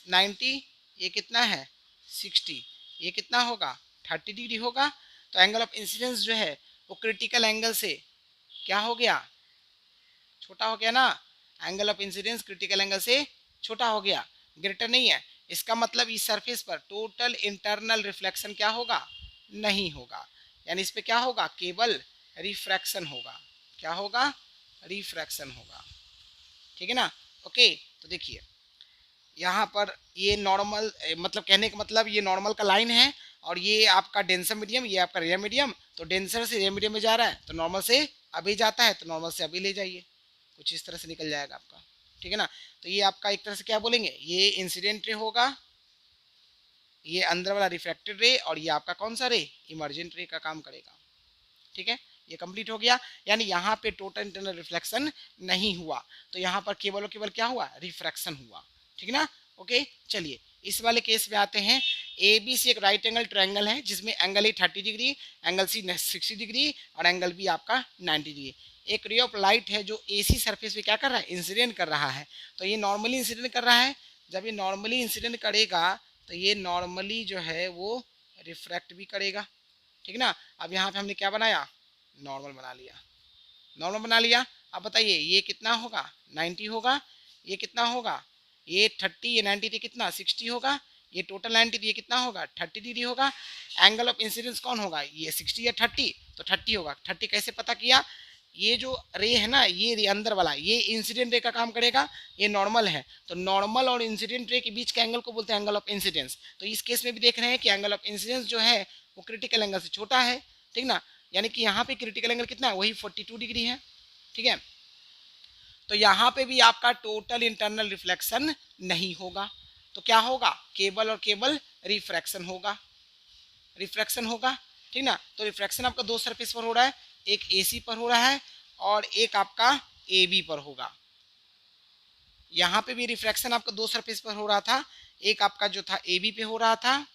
S1: 90, ये कितना है 60, ये कितना होगा 30 डिग्री होगा। तो एंगल ऑफ इंसिडेंस जो है वो क्रिटिकल एंगल से क्या हो गया, छोटा हो गया ना। Angle of incidence critical angle से छोटा हो गया, ग्रेटर नहीं है। इसका मतलब इस सरफेस पर टोटल इंटरनल रिफ्लेक्शन क्या होगा, नहीं होगा। यानी इस पे क्या होगा, केवल रिफ्रैक्शन होगा। क्या होगा, रिफ्रैक्शन होगा। ठीक है ना। ओके, तो देखिए यहाँ पर ये नॉर्मल, मतलब कहने का मतलब ये नॉर्मल का लाइन है, और ये आपका डेंसर मीडियम, ये आपका रेयर मीडियम। तो डेंसर से रेयर मीडियम में जा रहा है, तो नॉर्मल से अभी जाता है, तो नॉर्मल से अभी ले जाइए, कुछ इस तरह से निकल जाएगा आपका। ठीक है ना, तो ये आपका एक तरह से क्या बोलेंगे, ये इंसिडेंट रे होगा, ये अंदर वाला रिफ्रैक्टेड रे, और ये आपका कौन सा रे, इमर्जेंट रे का काम करेगा। ठीक है, ये कंप्लीट हो गया। यानी यहाँ पे टोटल इंटरनल रिफ्लेक्शन नहीं हुआ, तो यहाँ पर केवल और केवल क्या हुआ, रिफ्रैक्शन हुआ। ठीक है ना। ओके, चलिए इस वाले केस में आते हैं। ए बी सी एक राइट एंगल ट्रायंगल है, जिसमें angle A 30 degree, angle C 60 degree, और एंगल बी आपका 90 डिग्री। एक रे ऑफ लाइट है जो एसी सरफेस पे क्या कर रहा है, इंसिडेंट कर रहा है। तो ये नॉर्मली इंसिडेंट कर रहा है। जब ये नॉर्मली इंसिडेंट करेगा, तो ये नॉर्मली जो है वो रिफ्रैक्ट भी करेगा। ठीक ना, अब यहाँ पे हमने क्या बनाया, नॉर्मल बना लिया। नॉर्मल बना लिया। अब बताइए ये कितना होगा, 90 होगा। ये कितना होगा, ये 30, ये 90 थी, कितना 60 होगा। ये टोटल 90 थी, ये कितना होगा 30 डिग्री होगा। एंगल ऑफ इंसिडेंस कौन होगा, ये 60 या 30, तो 30 होगा। 30 कैसे पता किया, ये जो रे है ना, ये रे अंदर वाला, ये इंसिडेंट रे का काम करेगा, ये नॉर्मल है। तो नॉर्मल और इंसिडेंट रे के बीच के एंगल को बोलते हैं एंगल ऑफ इंसिडेंस। तो इस केस में भी देख रहे हैं कि एंगल ऑफ इंसिडेंस जो है वो क्रिटिकल एंगल से छोटा है। ठीक ना, यानी कि यहाँ पे क्रिटिकल एंगल कितना है, वही 42 डिग्री है। ठीक है, तो यहाँ पे भी आपका टोटल इंटरनल रिफ्लेक्शन नहीं होगा। तो क्या होगा, केवल और केवल रिफ्रैक्शन होगा, रिफ्रैक्शन होगा। ठीक ना, तो रिफ्रैक्शन आपका दो सरफेस पर हो रहा है, एक एसी पर हो रहा है और एक आपका ए बी पर होगा। यहाँ पे भी रिफ्रैक्शन आपका दो सरफेस पर हो रहा था, एक आपका जो था ए बी पे हो रहा था,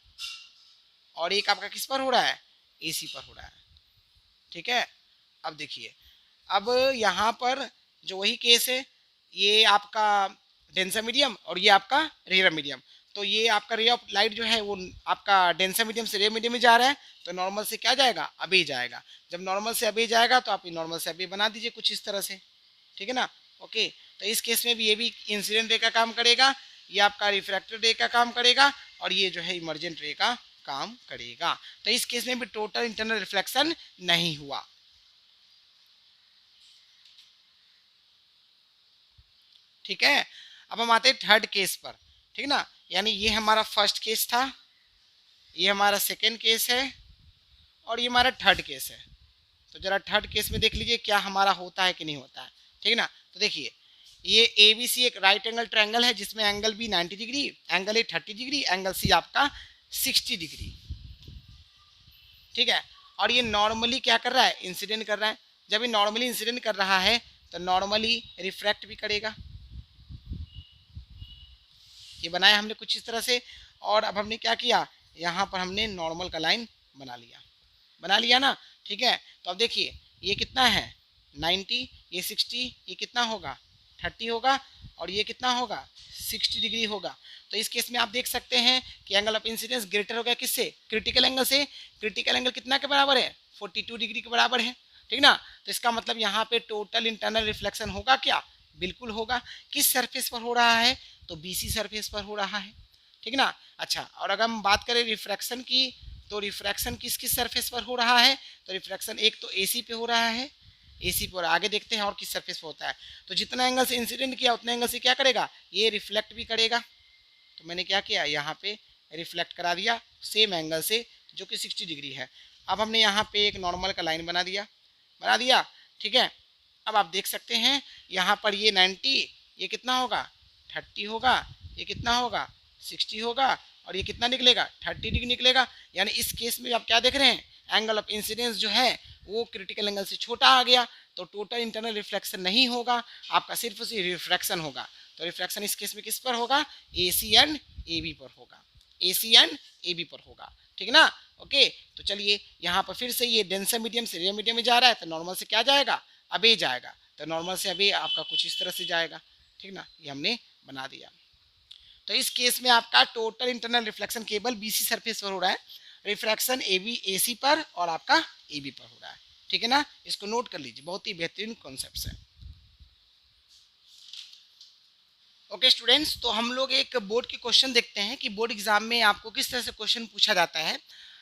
S1: और एक आपका किस पर हो रहा है, एसी पर हो रहा है। ठीक है, अब देखिए, अब यहाँ पर जो वही केस है, ये आपका डेंसर मीडियम और ये आपका रेयर मीडियम। तो ये आपका रे ऑफ लाइट जो है वो आपका डेंसर मीडियम से रेयर मीडियम में जा रहा है, तो नॉर्मल से क्या जाएगा, अबे जाएगा। जब नॉर्मल से अबे जाएगा तो आप नॉर्मल से अबे बना दीजिए कुछ इस तरह से, ठीक है ना। ओके, तो इस केस में भी ये भी इंसिडेंट रे का काम करेगा, ये आपका रिफ्रैक्टेड रे का काम करेगा, और ये जो है इमर्जेंट रे का काम करेगा। तो इस केस में भी टोटल इंटरनल रिफ्लेक्शन नहीं हुआ। ठीक है, अब हम आते हैं थर्ड केस पर, ठीक ना। यानी ये हमारा फर्स्ट केस था, ये हमारा सेकेंड केस है, और ये हमारा थर्ड केस है। तो जरा थर्ड केस में देख लीजिए क्या हमारा होता है कि नहीं होता है, ठीक ना। तो देखिए ये ए बी सी एक राइट एंगल ट्रायंगल है जिसमें angle B 90 degree, angle A 30 degree, angle C आपका 60 डिग्री, ठीक है। और ये नॉर्मली क्या कर रहा है, इंसिडेंट कर रहा है। जब ये नॉर्मली इंसिडेंट कर रहा है तो नॉर्मली रिफ्रैक्ट भी करेगा। ये बनाया हमने कुछ इस तरह से, और अब हमने क्या किया, यहाँ पर हमने नॉर्मल का लाइन बना लिया ना, ठीक है। तो अब देखिए ये कितना है 90, ये 60, ये कितना होगा 30 होगा, और ये कितना होगा 60 डिग्री होगा। तो इस केस में आप देख सकते हैं कि एंगल ऑफ इंसिडेंस ग्रेटर हो गया किससे, क्रिटिकल एंगल से। क्रिटिकल एंगल कितना के बराबर है, 42 डिग्री के बराबर है, ठीक ना। तो इसका मतलब यहाँ पे टोटल इंटरनल रिफ्लेक्शन होगा क्या, बिल्कुल होगा। किस सरफेस पर हो रहा है, तो बीसी सरफेस पर हो रहा है, ठीक ना। अच्छा, और अगर हम बात करें रिफ्रैक्शन की, तो रिफ्रैक्शन किस किस सरफेस पर हो रहा है, तो रिफ्रैक्शन एक तो एसी पे हो रहा है, एसी पर आगे देखते हैं और किस सरफेस पे होता है। तो जितना एंगल से इंसिडेंट किया उतना एंगल से क्या करेगा, ये रिफ्लेक्ट भी करेगा। तो मैंने क्या किया, यहाँ पे रिफ्लेक्ट करा दिया सेम एंगल से जो कि 60 डिग्री है। अब हमने यहाँ पे एक नॉर्मल का लाइन बना दिया, ठीक है। अब आप देख सकते हैं यहाँ पर ये 90, ये कितना होगा 30 होगा, ये कितना होगा 60 होगा, और ये कितना निकलेगा 30 डिग्री निकलेगा। यानी इस केस में आप क्या देख रहे हैं, एंगल ऑफ इंसिडेंस जो है वो क्रिटिकल एंगल से छोटा आ गया, तो टोटल इंटरनल रिफ्लेक्शन नहीं होगा, आपका सिर्फ रिफ्रैक्शन होगा। तो रिफ्रैक्शन इस केस में किस पर होगा, ए सी एंड ए बी पर होगा, ए सी एंड ए बी पर होगा, ठीक ना। ओके, तो चलिए यहाँ पर फिर से ये डेंसर मीडियम से रेयर मीडियम में जा रहा है, तो नॉर्मल से क्या जाएगा, अबे जाएगा। तो नॉर्मल से अबे आपका कुछ इस तरह से जाएगा, ठीक ना। ये हमने बना दिया। तो इस केस में आपका टोटल इंटरनल रिफ्लेक्शन केवल बीसी सरफेस पर हो रहा है, रिफ्रैक्शन ए बी ए सी पर और आपका ए बी पर हो रहा है, ठीक है ना। इसको नोट कर लीजिए, बहुत ही बेहतरीन कॉन्सेप्ट है। ओके स्टूडेंट्स, तो हम लोग एक बोर्ड के क्वेश्चन देखते हैं कि बोर्ड एग्जाम में आपको किस तरह से क्वेश्चन पूछा जाता है।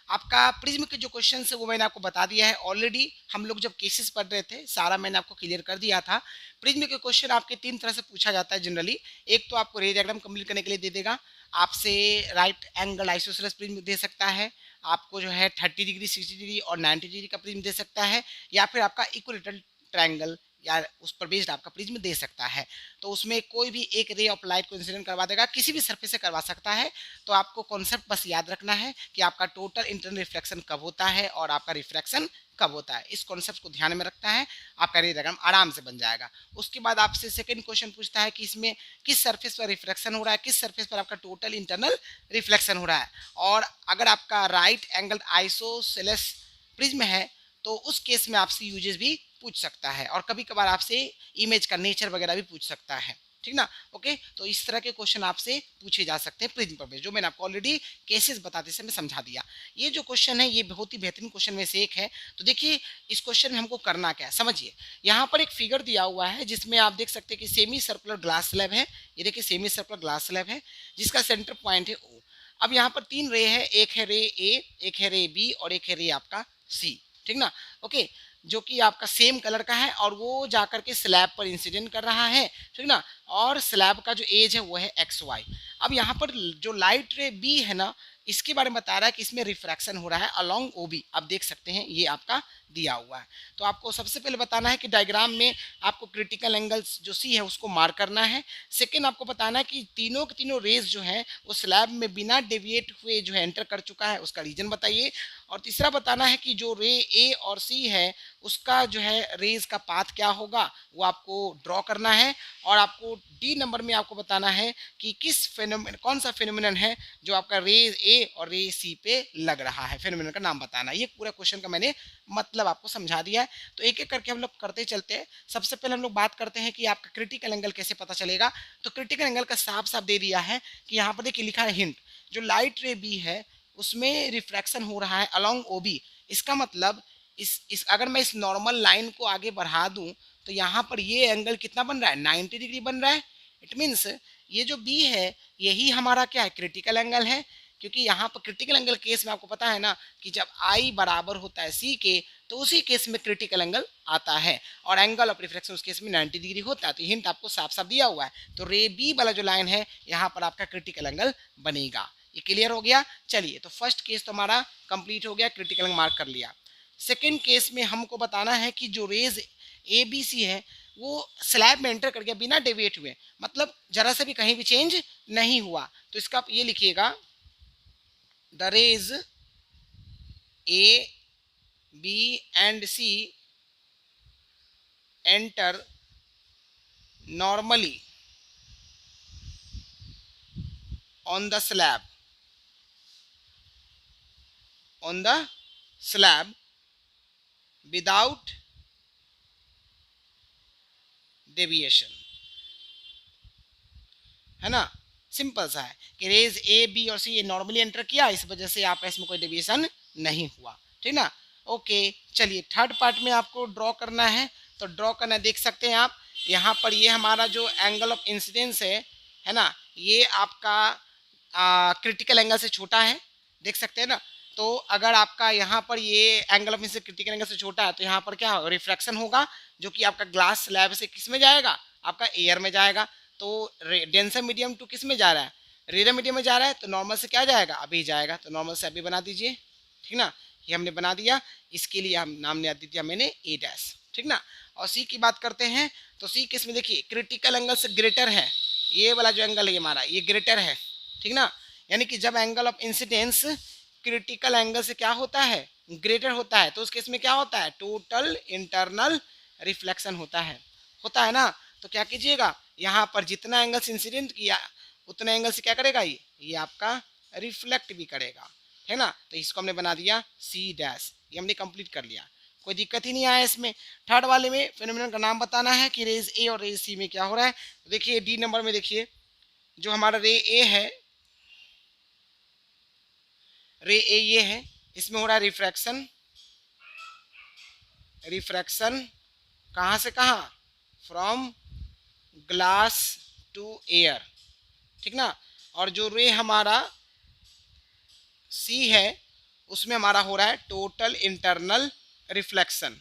S1: आपका प्रिज्म के जो क्वेश्चन है वो मैंने आपको बता दिया है ऑलरेडी। हम लोग जब केसेस पढ़ रहे थे सारा मैंने आपको क्लियर कर दिया था। प्रिज्म के क्वेश्चन आपके 3 तरह से पूछा जाता है जनरली। एक तो आपको रे डायग्राम कंप्लीट करने के लिए दे देगा, आपसे राइट एंगल आइसोसेलेस प्रिज्म दे सकता है, आपको जो है 30 डिग्री 60 डिग्री और 90 डिग्री का प्रिज्म दे सकता है, या फिर आपका इक्विलेटरल ट्रायंगल या उस पर बेस्ड आपका प्रिज्म दे सकता है। तो उसमें कोई भी एक रे ऑफ लाइट को इंसिडेंट करवा देगा, किसी भी सरफेस से करवा सकता है। तो आपको कॉन्सेप्ट बस याद रखना है कि आपका टोटल इंटरनल रिफ्लेक्शन कब होता है और आपका रिफ्रैक्शन कब होता है। इस कॉन्सेप्ट को ध्यान में रखता है, आपका रे डायग्राम आराम से बन जाएगा। उसके बाद आपसे सेकंड क्वेश्चन पूछता है कि इसमें किस सरफेस पर रिफ्लेक्शन हो रहा है, किस सरफेस पर आपका टोटल इंटरनल रिफ्लेक्शन हो रहा है। और अगर आपका राइट एंगल आइसोसेलेस प्रिज्म है तो उस केस में आपसे यूजेस भी पूछ सकता है, और कभी कभार आपसे इमेज का नेचर वगैरह भी पूछ सकता है, ठीक ना। ओके, तो इस तरह के क्वेश्चन आपसे पूछे जा सकते हैं प्रिज्म पर बेस्ड, जो मैंने आपको ऑलरेडी केसेस बताते समय समझा दिया। ये जो क्वेश्चन है ये बहुत ही बेहतरीन क्वेश्चन में से एक है। तो देखिए इस क्वेश्चन में हमको करना क्या है समझिए। यहाँ पर एक फिगर दिया हुआ है जिसमें आप देख सकते हैं कि सेमी सर्कुलर ग्लास स्लैब है। ये देखिए सेमी सर्कुलर ग्लास स्लैब है जिसका सेंटर पॉइंट है O। अब यहाँ पर 3 रे है, एक है रे ए, एक है रे बी और एक है रे आपका सी, ठीक ना। ओके, जो कि आपका सेम कलर का है और वो जाकर के स्लैब पर इंसिडेंट कर रहा है, ठीक ना। और स्लैब का जो एज है वो है XY। अब यहाँ पर जो लाइट रे बी है ना, इसके बारे में बता रहा है कि इसमें रिफ्रैक्शन हो रहा है अलोंग OB। आप देख सकते हैं ये आपका दिया हुआ है। तो आपको सबसे पहले बताना है कि डायग्राम में आपको क्रिटिकल एंगल्स जो सी है उसको मार्क करना है। सेकेंड आपको बताना है कि तीनों के तीनों रेज जो है वो स्लैब में बिना डेविएट हुए जो है एंटर कर चुका है, उसका रीजन बताइए। और तीसरा बताना है कि जो रे ए और सी है उसका जो है रेज का पाथ क्या होगा वो आपको ड्रॉ करना है। और आपको डी नंबर में आपको बताना है कि किस फेनोमेन कौन सा फेनोमेनन है जो आपका रे ए और रे सी पे लग रहा है, फेनोमेनन का नाम बताना है। ये पूरा क्वेश्चन का मैंने मतलब मतलब आपको समझा दिया है। तो एक एक करके हम लोग करते चलते हैं। सबसे पहले हम लोग बात करते हैं कि आपका क्रिटिकल एंगल कैसे पता चलेगा। तो क्रिटिकल एंगल का साफ साफ दे दिया है कि यहाँ पर देखिए लिखा है हिंट, जो लाइट रे बी है उसमें रिफ्रैक्शन हो रहा है अलोंग ओ बी। इसका मतलब इस अगर मैं इस नॉर्मल लाइन को आगे बढ़ा दूं तो यहाँ पर ये एंगल कितना बन रहा है, 90 डिग्री बन रहा है। इट मीन्स ये जो बी है यही हमारा क्या है, क्रिटिकल एंगल है। क्योंकि यहाँ पर क्रिटिकल एंगल केस में आपको पता है ना कि जब आई बराबर होता है सी के तो उसी केस में क्रिटिकल एंगल आता है, और एंगल ऑफ रिफ्रैक्शन उस केस में 90 डिग्री होता है। तो हिंट आपको साफ साफ दिया हुआ है। तो रे बी वाला जो लाइन है यहाँ पर आपका क्रिटिकल एंगल बनेगा। ये क्लियर हो गया। चलिए, तो फर्स्ट केस तो हमारा कंप्लीट हो गया, क्रिटिकल एंगल मार्क कर लिया। सेकेंड केस में हमको बताना है कि जो रेज ए बी सी है वो स्लैब में एंटर कर गया बिना डेविएट हुए, मतलब जरा सा भी कहीं भी चेंज नहीं हुआ। तो इसका आप ये लिखिएगा, the rays A B and C enter normally on the slab without deviation, है ना। सिंपल सा है कि रेज ए बी और सी ये नॉर्मली एंटर किया, इस वजह से आपका इसमें कोई डेविएशन नहीं हुआ, ठीक ना। ओके, चलिए थर्ड पार्ट में आपको ड्रॉ करना है। तो ड्रॉ करना देख सकते हैं आप, यहाँ पर ये हमारा जो एंगल ऑफ इंसिडेंस है ना, ये आपका क्रिटिकल एंगल से छोटा है, देख सकते हैं ना। तो अगर आपका यहाँ पर ये angle of incidence critical angle से छोटा है तो यहाँ पर क्या रिफ्रैक्शन होगा, जो कि आपका ग्लास स्लैब से किस में जाएगा, आपका एयर में जाएगा। तो डेंसर मीडियम टू किस में जा रहा है, रेयर मीडियम में जा रहा है। तो नॉर्मल से क्या जाएगा, अभी जाएगा। तो नॉर्मल से अभी बना दीजिए, ठीक ना। ये हमने बना दिया, इसके लिए हम नाम ने दे दिया मैंने ए डैश, ठीक ना। और सी की बात करते हैं तो सी किस में, देखिए क्रिटिकल एंगल से ग्रेटर है, ये वाला जो एंगल है हमारा ये ग्रेटर है, ठीक ना। यानी कि जब angle of incidence critical angle से क्या होता है, ग्रेटर होता है, तो उस केस में क्या होता है, टोटल इंटरनल रिफ्लेक्शन होता है ना। तो क्या कीजिएगा, यहाँ पर जितना एंगल से इंसिडेंट किया उतना एंगल से क्या करेगा, ये आपका रिफ्लेक्ट भी करेगा, है ना। तो इसको हमने बना दिया सी डैश, ये हमने कंप्लीट कर लिया, कोई दिक्कत ही नहीं आया इसमें। थर्ड वाले में फेनोमेनन का नाम बताना है कि रेज ए और रेज सी में क्या हो रहा है। तो देखिए डी नंबर में देखिए, जो हमारा रे ए है, रे ए ये है, इसमें हो रहा है रिफ्रैक्शन कहाँ से कहाँ, फ्रॉम ग्लास टू एयर, ठीक ना। और जो रे हमारा सी है उसमें हमारा हो रहा है टोटल इंटरनल रिफ्लेक्शन,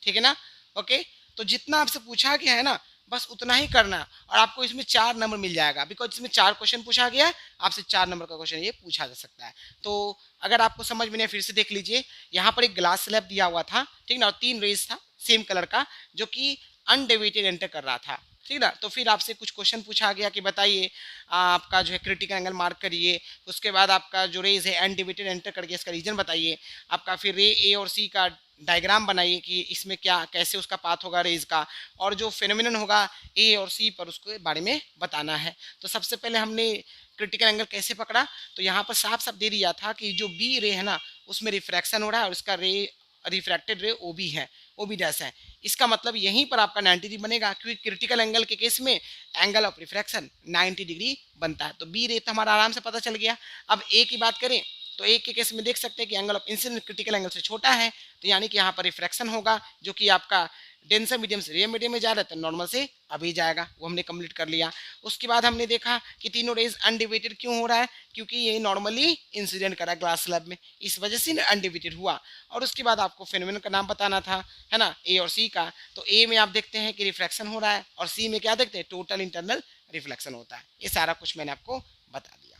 S1: ठीक है ना। ओके, तो जितना आपसे पूछा गया है ना बस उतना ही करना है, और आपको इसमें 4 नंबर मिल जाएगा, बिकॉज इसमें 4 क्वेश्चन पूछा गया है, आपसे 4 नंबर का क्वेश्चन ये पूछा जा सकता है। तो अगर आपको समझ में नहीं फिर से देख लीजिए, यहाँ पर एक ग्लास स्लैब दिया हुआ था, ठीक ना, और 3 रेज था सेम कलर का जो कि अनडेविएटेड एंटर कर रहा था, ठीक ना। तो फिर आपसे कुछ क्वेश्चन पूछा गया कि बताइए आपका जो है क्रिटिकल एंगल मार्क करिए, उसके बाद आपका जो रेज है अनडेविएटेड एंटर कर गया, इसका रीजन बताइए, आपका फिर रे ए और सी का डायग्राम बनाइए कि इसमें क्या कैसे उसका पाथ होगा रेज का, और जो फेनोमेनन होगा ए और सी पर उसके बारे में बताना है। तो सबसे पहले हमने क्रिटिकल एंगल कैसे पकड़ा, तो यहाँ पर साफ साफ दे दिया था कि जो बी रे है ना उसमें रिफ्रैक्शन हो रहा है, और उसका रे रिफ्रैक्टेड रे ओ बी है, ओ बी डैश है। इसका मतलब यहीं पर आपका 90 डिग्री बनेगा, क्योंकि क्रिटिकल एंगल के केस में एंगल ऑफ रिफ्रैक्शन 90 डिग्री बनता है। तो बी रे तो हमारा आराम से पता चल गया। अब ए की बात करें तो एक के केस में देख सकते हैं कि angle of incidence critical angle से छोटा है, तो यानी कि यहाँ पर रिफ्रैक्शन होगा जो कि आपका डेंसर मीडियम से रेयर मीडियम में जा रहा है, तो नॉर्मल से अभी जाएगा, वो हमने कंप्लीट कर लिया। उसके बाद हमने देखा कि तीनों रेज अनडिविएटेड क्यों हो रहा है, क्योंकि ये नॉर्मली इंसिडेंट करा ग्लास स्लैब में, इस वजह से अनडिविएटेड हुआ। और उसके बाद आपको फेनोमेनन का नाम बताना था, है ना, ए और सी का। तो ए में आप देखते हैं कि रिफ्रैक्शन हो रहा है, और सी में क्या देखते हैं, टोटल इंटरनल रिफ्लेक्शन होता है। ये सारा कुछ मैंने आपको बता दिया।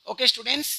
S1: ओके स्टूडेंट्स,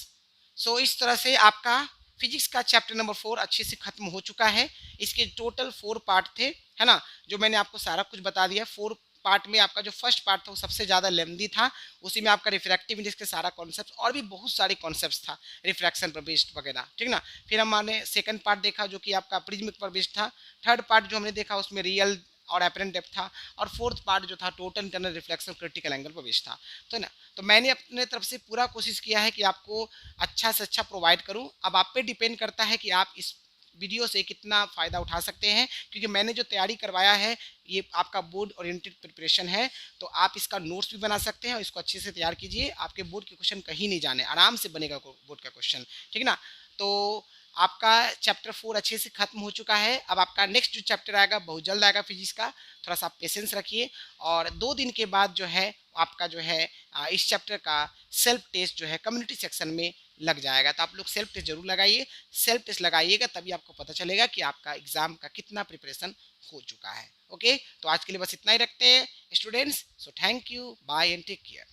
S1: सो इस तरह से आपका फिजिक्स का चैप्टर नंबर 4 अच्छे से खत्म हो चुका है। इसके टोटल 4 पार्ट थे, है ना, जो मैंने आपको सारा कुछ बता दिया। 4 पार्ट में आपका जो फर्स्ट पार्ट था वो सबसे ज़्यादा लेंथी था, उसी में आपका रिफ्रैक्टिव इंडेक्स के सारा कॉन्सेप्ट और भी बहुत सारे कॉन्सेप्ट्स था, रिफ्रैक्शन पर बेस्ड वगैरह, ठीक ना। फिर हमने सेकंड पार्ट देखा जो कि आपका प्रिज्म पर बेस्ड था। थर्ड पार्ट जो हमने देखा उसमें रियल और एपरेंट डेप्थ था, और फोर्थ पार्ट जो था total internal reflection critical angle पर बेस्ड था। तो ना, तो मैंने अपने तरफ से पूरा कोशिश किया है कि आपको अच्छा से अच्छा प्रोवाइड करूं। अब आप पे डिपेंड करता है कि आप इस वीडियो से कितना फ़ायदा उठा सकते हैं, क्योंकि मैंने जो तैयारी करवाया है ये आपका बोर्ड ओरिएंटेड प्रिपरेशन है। तो आप इसका नोट्स भी बना सकते हैं और इसको अच्छे से तैयार कीजिए, आपके बोर्ड के क्वेश्चन कहीं नहीं जाने, आराम से बनेगा बोर्ड का क्वेश्चन, ठीक ना। तो आपका चैप्टर 4 अच्छे से खत्म हो चुका है। अब आपका नेक्स्ट जो चैप्टर आएगा बहुत जल्द आएगा फिजिक्स का, थोड़ा सा आप पेशेंस रखिए। और 2 दिन के बाद जो है आपका जो है इस चैप्टर का सेल्फ टेस्ट जो है कम्युनिटी सेक्शन में लग जाएगा। तो आप लोग सेल्फ टेस्ट जरूर लगाइए, सेल्फ टेस्ट लगाइएगा तभी आपको पता चलेगा कि आपका एग्जाम का कितना प्रिपरेशन हो चुका है। ओके, तो आज के लिए बस इतना ही रखते हैं students. So thank you, bye and take care.